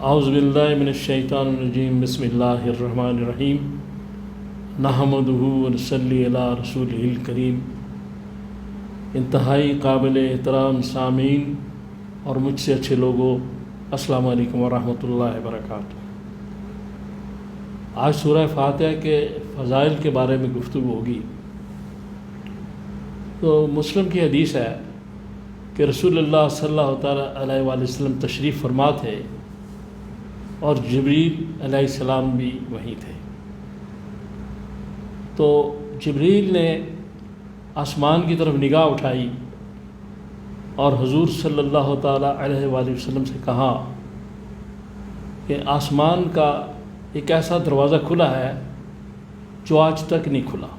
اعوذ باللہ من الشیطان الرجیم بسم اللہ الرحمن الرحیم نحمدہ ونصلی علی رسولہ الکریم۔ انتہائی قابل احترام سامعین اور مجھ سے اچھے لوگوں، السلام علیکم ورحمۃ اللہ وبرکاتہ۔ آج سورہ فاتحہ کے فضائل کے بارے میں گفتگو ہوگی۔ تو مسلم کی حدیث ہے کہ رسول اللہ صلی اللہ تعالیٰ علیہ وآلہ وسلم تشریف فرما تھے اور جبریل علیہ السلام بھی وہیں تھے۔ تو جبریل نے آسمان کی طرف نگاہ اٹھائی اور حضور صلی اللہ تعالیٰ علیہ وآلہ وسلم سے کہا کہ آسمان کا ایک ایسا دروازہ کھلا ہے جو آج تک نہیں کھلا،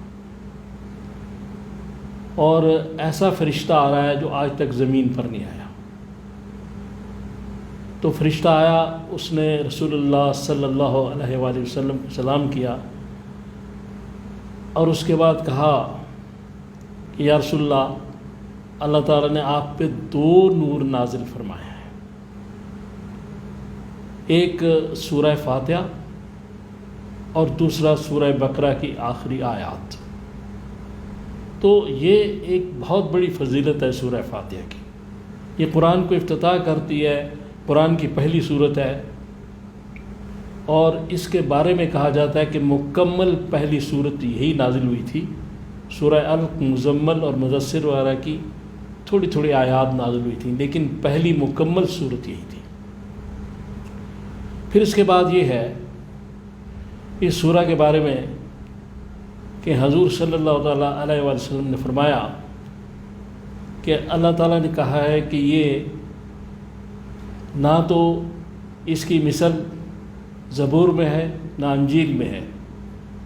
اور ایسا فرشتہ آ رہا ہے جو آج تک زمین پر نہیں آیا۔ تو فرشتہ آیا، اس نے رسول اللہ صلی اللہ علیہ وآلہ وسلم کو سلام کیا اور اس کے بعد کہا کہ یا رسول اللہ، اللہ تعالیٰ نے آپ پہ 2 نور نازل فرمائے ہیں، ایک سورہ فاتحہ اور دوسرا سورہ بقرہ کی آخری آیات۔ تو یہ ایک بہت بڑی فضیلت ہے سورہ فاتحہ کی۔ یہ قرآن کو افتتاح کرتی ہے، قرآن کی پہلی سورت ہے، اور اس کے بارے میں کہا جاتا ہے کہ مکمل پہلی سورت یہی نازل ہوئی تھی۔ سورہ علق، مزمل اور مدثر وغیرہ کی تھوڑی تھوڑی آیات نازل ہوئی تھیں، لیکن پہلی مکمل سورت یہی تھی۔ پھر اس کے بعد یہ ہے اس سورہ کے بارے میں کہ حضور صلی اللہ تعالیٰ علیہ وآلہ وسلم نے فرمایا کہ اللہ تعالیٰ نے کہا ہے کہ یہ نہ تو اس کی مثل زبور میں ہے، نہ انجیل میں ہے،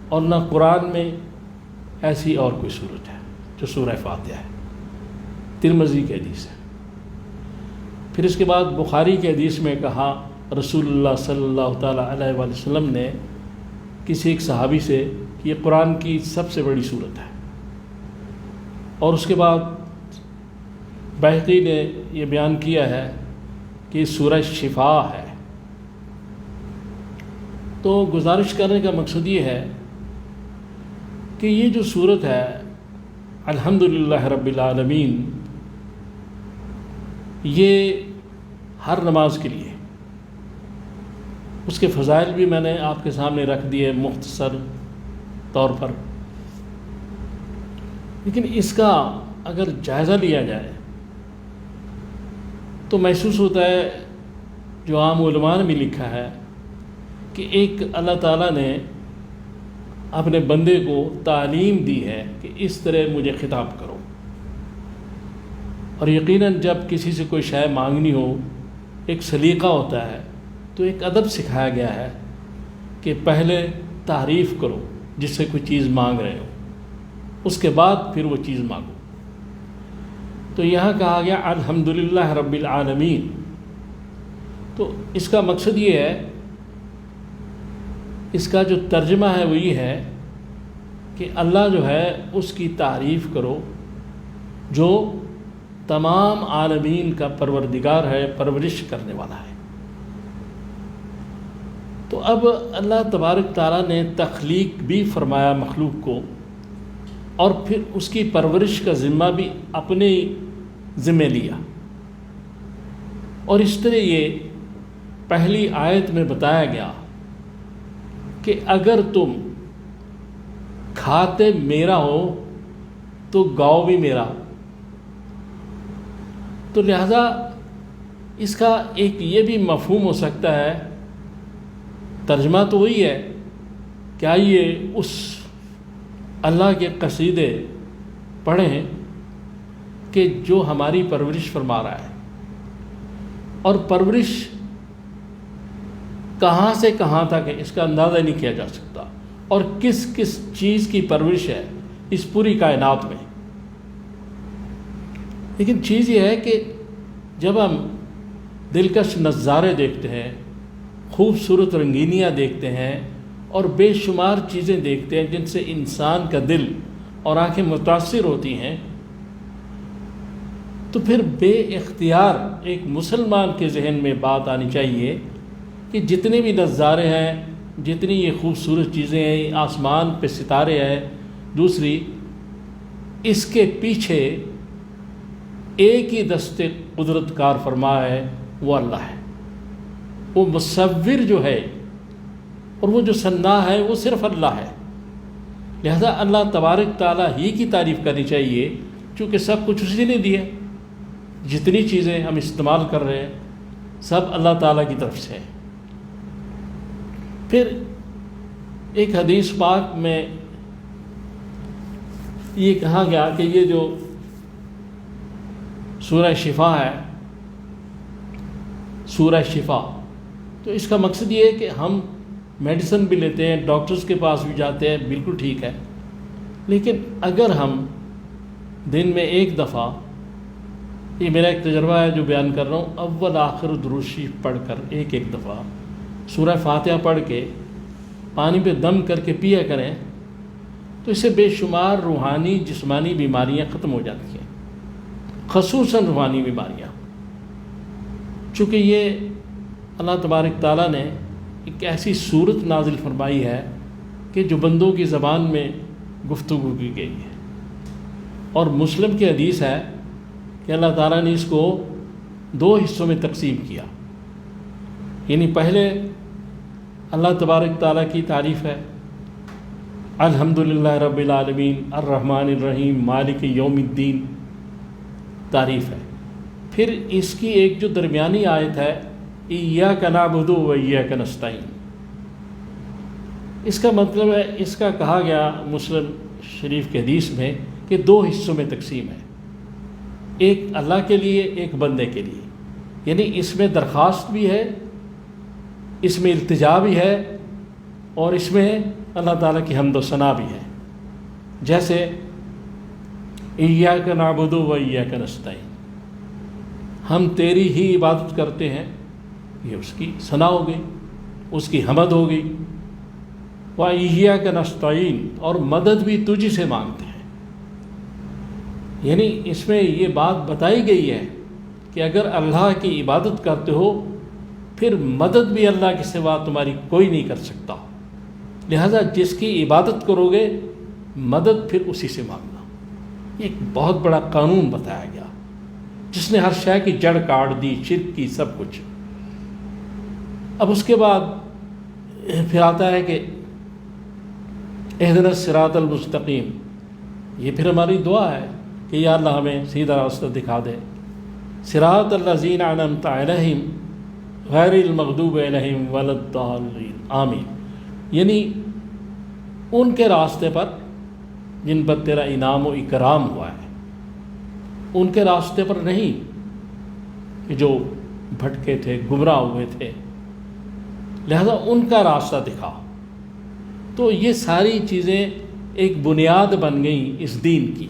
اور نہ قرآن میں ایسی اور کوئی صورت ہے جو سورہ فاتحہ ہے۔ ترمذی کی حدیث ہے۔ پھر اس کے بعد بخاری کی حدیث میں کہا، رسول اللہ صلی اللہ تعالیٰ علیہ وآلہ وسلم نے کسی ایک صحابی سے کہ یہ قرآن کی سب سے بڑی صورت ہے، اور اس کے بعد بہقی نے یہ بیان کیا ہے کہ سورہ شفا ہے۔ تو گزارش کرنے کا مقصد یہ ہے کہ یہ جو سورت ہے الحمدللہ رب العالمین، یہ ہر نماز کے لیے، اس کے فضائل بھی میں نے آپ کے سامنے رکھ دیے مختصر طور پر، لیکن اس کا اگر جائزہ لیا جائے تو محسوس ہوتا ہے، جو عام علماء نے بھی لکھا ہے، کہ ایک اللہ تعالیٰ نے اپنے بندے کو تعلیم دی ہے کہ اس طرح مجھے خطاب کرو، اور یقیناً جب کسی سے کوئی شے مانگنی ہو ایک سلیقہ ہوتا ہے، تو ایک ادب سکھایا گیا ہے کہ پہلے تعریف کرو جس سے کوئی چیز مانگ رہے ہو، اس کے بعد پھر وہ چیز مانگو۔ تو یہاں کہا گیا الحمدللہ رب العالمین، تو اس کا مقصد یہ ہے، اس کا جو ترجمہ ہے وہ یہ ہے کہ اللہ جو ہے اس کی تعریف کرو جو تمام عالمین کا پروردگار ہے، پرورش کرنے والا ہے۔ تو اب اللہ تبارک تعالیٰ نے تخلیق بھی فرمایا مخلوق کو، اور پھر اس کی پرورش کا ذمہ بھی اپنے ذمہ لیا، اور اس طرح یہ پہلی آیت میں بتایا گیا کہ اگر تم کھاتے میرا ہو تو گاؤ بھی میرا ہو۔ تو لہذا اس کا ایک یہ بھی مفہوم ہو سکتا ہے، ترجمہ تو وہی ہے کہ آئیے اس اللہ کے قصیدے پڑھیں کہ جو ہماری پرورش فرما رہا ہے، اور پرورش کہاں سے کہاں تک ہے اس کا اندازہ نہیں کیا جا سکتا، اور کس کس چیز کی پرورش ہے اس پوری کائنات میں۔ لیکن چیز یہ ہے کہ جب ہم دلکش نظارے دیکھتے ہیں، خوبصورت رنگینیاں دیکھتے ہیں، اور بے شمار چیزیں دیکھتے ہیں جن سے انسان کا دل اور آنکھیں متاثر ہوتی ہیں، تو پھر بے اختیار ایک مسلمان کے ذہن میں بات آنی چاہیے کہ جتنے بھی نظارے ہیں، جتنی یہ خوبصورت چیزیں ہیں، آسمان پہ ستارے ہیں، دوسری اس کے پیچھے ایک ہی دست قدرت کار فرما ہے، وہ اللہ ہے۔ وہ مصور جو ہے اور وہ جو صناع ہے وہ صرف اللہ ہے۔ لہذا اللہ تبارک تعالیٰ ہی کی تعریف کرنی چاہیے، چونکہ سب کچھ اسی نے دیا۔ جتنی چیزیں ہم استعمال کر رہے ہیں سب اللہ تعالیٰ کی طرف سے ہے۔ پھر ایک حدیث پاک میں یہ کہا گیا کہ یہ جو سورہ شفا ہے، سورہ شفا، تو اس کا مقصد یہ ہے کہ ہم میڈیسن بھی لیتے ہیں، ڈاکٹرز کے پاس بھی جاتے ہیں، بالکل ٹھیک ہے، لیکن اگر ہم دن میں ایک دفعہ، یہ میرا ایک تجربہ ہے جو بیان کر رہا ہوں، اول آخر درود شریف پڑھ کر ایک دفعہ سورہ فاتحہ پڑھ کے پانی پہ دم کر کے پیا کریں، تو اس سے بے شمار روحانی جسمانی بیماریاں ختم ہو جاتی ہیں، خصوصاً روحانی بیماریاں۔ چونکہ یہ اللہ تبارک تعالیٰ نے ایک ایسی صورت نازل فرمائی ہے کہ جو بندوں کی زبان میں گفتگو کی گئی ہے، اور مسلم کی حدیث ہے کہ اللہ تعالیٰ نے اس کو 2 حصوں میں تقسیم کیا۔ یعنی پہلے اللہ تبارک تعالیٰ کی تعریف ہے، الحمدللہ رب العالمین الرحمن الرحیم مالک یوم الدین تعریف ہے۔ پھر اس کی ایک جو درمیانی آیت ہے، ایاک نعبد و ایاک نستعین، اس کا مطلب ہے، اس کا کہا گیا مسلم شریف کے حدیث میں کہ 2 حصوں میں تقسیم ہے، ایک اللہ کے لیے، ایک بندے کے لیے۔ یعنی اس میں درخواست بھی ہے، اس میں التجا بھی ہے، اور اس میں اللہ تعالیٰ کی حمد و ثنا بھی ہے۔ جیسے ایاک نعبد و ایاک نستعین، ہم تیری ہی عبادت کرتے ہیں، یہ اس کی ثنا ہو گئی، اس کی حمد ہو گئی۔ وَإِيَّاكَ نَسْتَعِينُ، اور مدد بھی تجھ سے مانگتے ہیں۔ یعنی اس میں یہ بات بتائی گئی ہے کہ اگر اللہ کی عبادت کرتے ہو پھر مدد بھی اللہ کے سوا تمہاری کوئی نہیں کر سکتا، لہذا جس کی عبادت کرو گے مدد پھر اسی سے مانگنا۔ یہ ایک بہت بڑا قانون بتایا گیا جس نے ہر شے کی جڑ کاٹ دی، شرک کی، سب کچھ۔ اب اس کے بعد پھر آتا ہے کہ اہدنا الصراط المستقیم، یہ پھر ہماری دعا ہے کہ یا اللہ ہمیں سیدھا راستہ دکھا دے۔ صراط الذین انعمت علیہم غیر المغضوب علیہم ولا الضالین، آمین۔ یعنی ان کے راستے پر جن پر تیرا انعام و اکرام ہوا ہے، ان کے راستے پر نہیں کہ جو بھٹکے تھے، گمراہ ہوئے تھے، لہذا ان کا راستہ دکھا۔ تو یہ ساری چیزیں ایک بنیاد بن گئیں اس دین کی،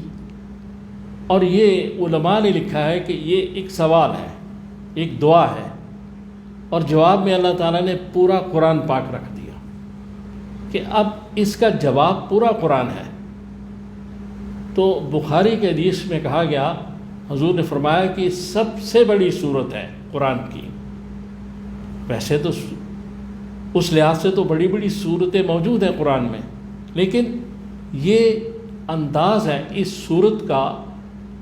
اور یہ علماء نے لکھا ہے کہ یہ ایک سوال ہے، ایک دعا ہے، اور جواب میں اللہ تعالیٰ نے پورا قرآن پاک رکھ دیا کہ اب اس کا جواب پورا قرآن ہے۔ تو بخاری کے حدیث میں کہا گیا، حضور نے فرمایا کہ سب سے بڑی صورت ہے قرآن کی۔ ویسے تو اس لحاظ سے تو بڑی بڑی صورتیں موجود ہیں قرآن میں، لیکن یہ انداز ہے اس صورت کا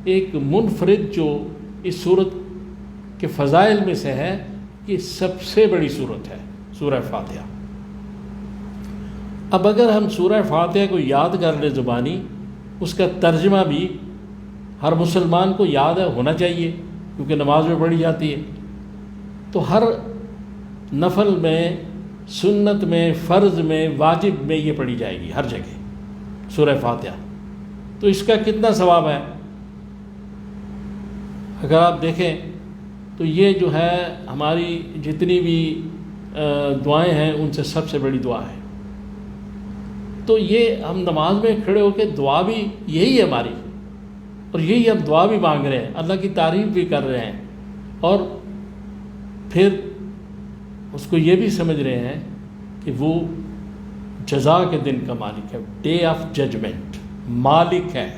ایک منفرد جو اس صورت کے فضائل میں سے ہے کہ سب سے بڑی صورت ہے سورہ فاتحہ۔ اب اگر ہم سورہ فاتحہ کو یاد کر لیں زبانی، اس کا ترجمہ بھی ہر مسلمان کو یاد ہونا چاہیے کیونکہ نماز میں پڑھی جاتی ہے، تو ہر نفل میں، سنت میں، فرض میں، واجب میں یہ پڑھی جائے گی ہر جگہ سورہ فاتحہ۔ تو اس کا کتنا ثواب ہے اگر آپ دیکھیں تو یہ جو ہے ہماری جتنی بھی دعائیں ہیں ان سے سب سے بڑی دعا ہے۔ تو یہ ہم نماز میں کھڑے ہو کے دعا بھی یہی ہے ہماری، اور یہی ہم دعا بھی مانگ رہے ہیں، اللہ کی تعریف بھی کر رہے ہیں، اور پھر اس کو یہ بھی سمجھ رہے ہیں کہ وہ جزا کے دن کا مالک ہے، ڈے آف ججمنٹ مالک ہے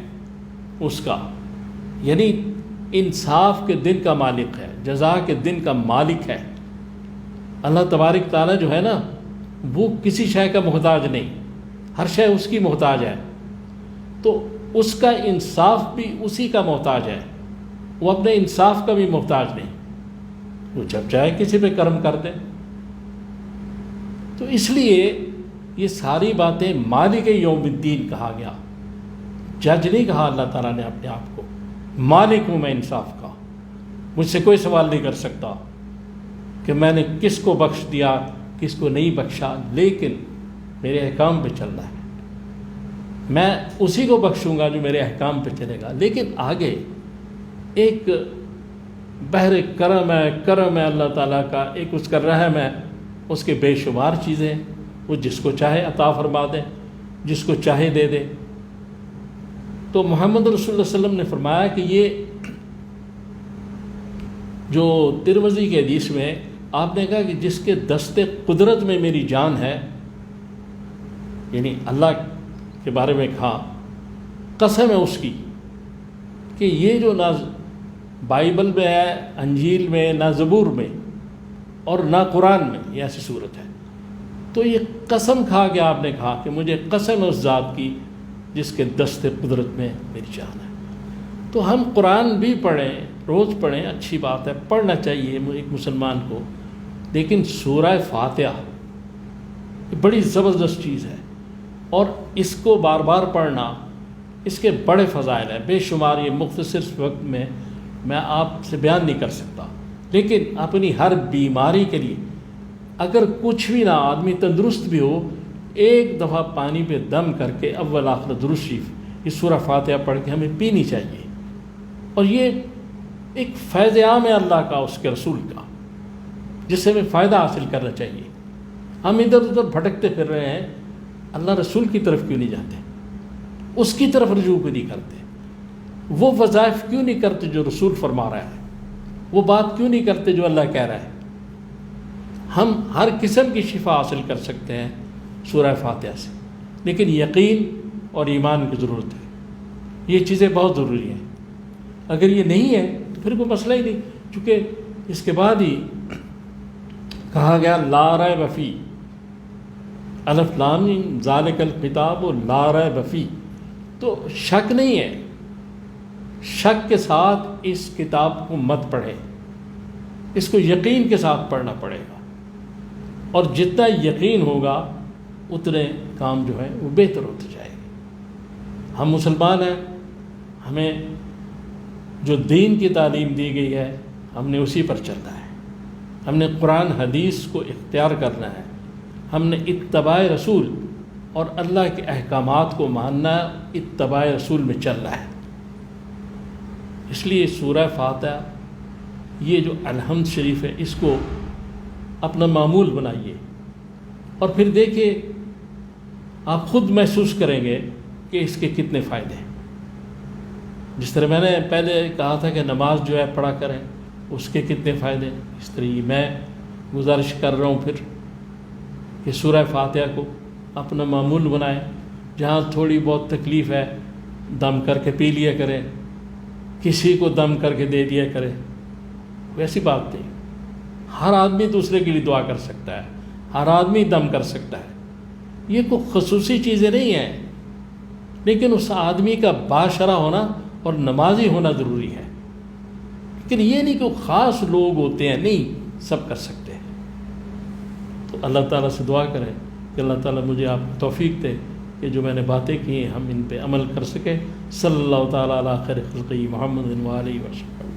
اس کا، یعنی انصاف کے دن کا مالک ہے، جزا کے دن کا مالک ہے۔ اللہ تبارک تعالیٰ جو ہے نا وہ کسی شے کا محتاج نہیں، ہر شے اس کی محتاج ہے، تو اس کا انصاف بھی اسی کا محتاج ہے، وہ اپنے انصاف کا بھی محتاج نہیں، وہ جب چاہے کسی پہ کرم کر دے۔ تو اس لیے یہ ساری باتیں مالک یوم الدین کہا گیا، جج نہیں کہا اللہ تعالیٰ نے اپنے آپ کو، مالک ہوں میں انصاف کا، مجھ سے کوئی سوال نہیں کر سکتا کہ میں نے کس کو بخش دیا کس کو نہیں بخشا، لیکن میرے احکام پہ چلنا ہے، میں اسی کو بخشوں گا جو میرے احکام پہ چلے گا۔ لیکن آگے ایک بحر کرم ہے اللہ تعالیٰ کا، ایک اس کا رحم ہے، اس کے بے شمار چیزیں، وہ جس کو چاہے عطا فرما دے، جس کو چاہے دے دے۔ تو محمد رسول اللہ صلی اللہ علیہ وسلم نے فرمایا کہ یہ جو ترمذی کے حدیث میں آپ نے کہا کہ جس کے دست قدرت میں میری جان ہے، یعنی اللہ کے بارے میں کہا، قسم ہے اس کی کہ یہ جو نہ بائبل میں ہے، انجیل میں، نہ زبور میں اور نہ قرآن میں یہ ایسی صورت ہے، تو یہ قسم کھا کے آپ نے کہا کہ مجھے قسم ہے اس ذات کی جس کے دست قدرت میں میری جان ہے۔ تو ہم قرآن بھی پڑھیں، روز پڑھیں، اچھی بات ہے، پڑھنا چاہیے ایک مسلمان کو، لیکن سورہ فاتحہ یہ بڑی زبردست چیز ہے، اور اس کو بار بار پڑھنا، اس کے بڑے فضائل ہیں بے شمار، یہ مختصر وقت میں آپ سے بیان نہیں کر سکتا، لیکن اپنی ہر بیماری کے لیے اگر کچھ بھی نہ آدمی تندرست بھی ہو، ایک دفعہ پانی پہ دم کر کے اول آخر درود شریف یہ سورہ فاتحہ پڑھ کے ہمیں پینی چاہیے، اور یہ ایک فیض عام ہے اللہ کا، اس کے رسول کا، جس سے ہمیں فائدہ حاصل کرنا چاہیے۔ ہم ادھر ادھر بھٹکتے پھر رہے ہیں، اللہ رسول کی طرف کیوں نہیں جاتے، اس کی طرف رجوع کیوں نہیں کرتے، وہ وظائف کیوں نہیں کرتے جو رسول فرما رہا ہے، وہ بات کیوں نہیں کرتے جو اللہ کہہ رہا ہے۔ ہم ہر قسم کی شفا حاصل کر سکتے ہیں سورہ فاتحہ سے، لیکن یقین اور ایمان کی ضرورت ہے، یہ چیزیں بہت ضروری ہیں۔ اگر یہ نہیں ہے تو پھر کوئی مسئلہ ہی نہیں، چونکہ اس کے بعد ہی کہا گیا لا ریب فیہ، الف لام میم ذالک الکتاب لا ریب فیہ، تو شک نہیں ہے، شک کے ساتھ اس کتاب کو مت پڑھیں، اس کو یقین کے ساتھ پڑھنا پڑے گا، اور جتنا یقین ہوگا اتنے کام جو ہے وہ بہتر ہوتے جائے گے۔ ہم مسلمان ہیں، ہمیں جو دین کی تعلیم دی گئی ہے ہم نے اسی پر چلنا ہے، ہم نے قرآن حدیث کو اختیار کرنا ہے، ہم نے اتباع رسول اور اللہ کے احکامات کو ماننا، اتباع رسول میں چلنا ہے۔ اس لیے سورہ فاتحہ یہ جو الحمد شریف ہے اس کو اپنا معمول بنائیے، اور پھر دیکھیے آپ خود محسوس کریں گے کہ اس کے کتنے فائدے ہیں۔ جس طرح میں نے پہلے کہا تھا کہ نماز جو ہے پڑھا کریں، اس کے کتنے فائدے ہیں، اس طرح میں گزارش کر رہا ہوں پھر کہ سورہ فاتحہ کو اپنا معمول بنائیں، جہاں تھوڑی بہت تکلیف ہے دم کر کے پی لیا کریں، کسی کو دم کر کے دے دیا کریں، ویسی بات نہیں، ہر آدمی دوسرے کے لیے دعا کر سکتا ہے، ہر آدمی دم کر سکتا ہے، یہ کوئی خصوصی چیزیں نہیں ہیں، لیکن اس آدمی کا باشرہ ہونا اور نمازی ہونا ضروری ہے، لیکن یہ نہیں کہ خاص لوگ ہوتے ہیں، نہیں، سب کر سکتے ہیں۔ تو اللہ تعالیٰ سے دعا کریں کہ اللہ تعالیٰ مجھے آپ کو توفیق دے کہ جو میں نے باتیں کی ہیں ہم ان پہ عمل کر سکیں۔ صلی اللہ تعالیٰ علی خیر خلقہ محمد و آلہ وسلم۔